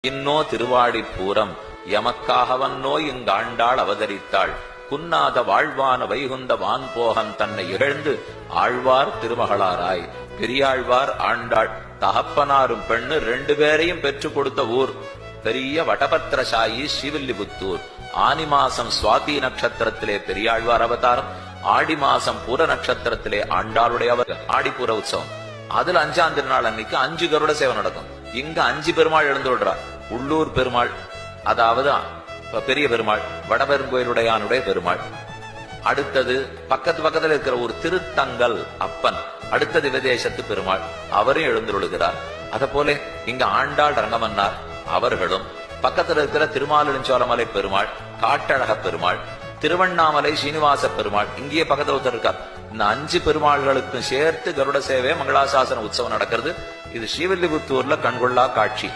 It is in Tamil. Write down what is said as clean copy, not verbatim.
இன்னோ திருவாடிப்பூரம் எமக்காகவன்னோ இங்காண்டாள் அவதரித்தாள். குன்னாத வாழ்வான வைகுந்த வான்போகன் தன்னை இகழ்ந்து ஆழ்வார் திருமகளாராய். பெரியாழ்வார் ஆண்டாள் தகப்பனாரும் பெண்ணு 2 பேரையும் பெற்றுக் கொடுத்த ஊர். பெரிய வடபத்திரசாயி ஸ்ரீவில்லிபுத்தூர். ஆனி மாசம் சுவாதி நட்சத்திரத்திலே பெரியாழ்வார் அவதாரம், ஆடி மாசம் பூர நட்சத்திரத்திலே ஆண்டாளுடைய ஆடிப்பூர உற்சவம். அதுல 5ஆம் திருநாள் அன்னைக்கு 5 கருட சேவை நடக்கும். இங்க 5 பெருமாள் எழுந்து விடுறார். உள்ளூர் பெருமாள், அதாவது பெரிய பெருமாள், வடபெருங்கோயிலுடையானுடைய பெருமாள். அடுத்தது பக்கத்துல இருக்கிற ஒரு திருத்தங்கல் அப்பன், அடுத்தது விதேசத்து பெருமாள், அவரும் எழுந்துள்ளுகிறார். அத போல இங்க ஆண்டாள் ரங்கமன்னார் அவர்களும், பக்கத்துல இருக்கிற திருமாலிருஞ்சோலமலை பெருமாள், காட்டழக பெருமாள், திருவண்ணாமலை சீனிவாச பெருமாள், இங்கேயே பக்கத்துல ஒருத்தர் இருக்கார். இந்த 5 பெருமாள்களுக்கும் சேர்த்து கருட சேவை மங்களாசாசன உற்சவம் நடக்கிறது. இது ஸ்ரீவில்லிபுத்தூர்ல கண்கொள்ளா காட்சி.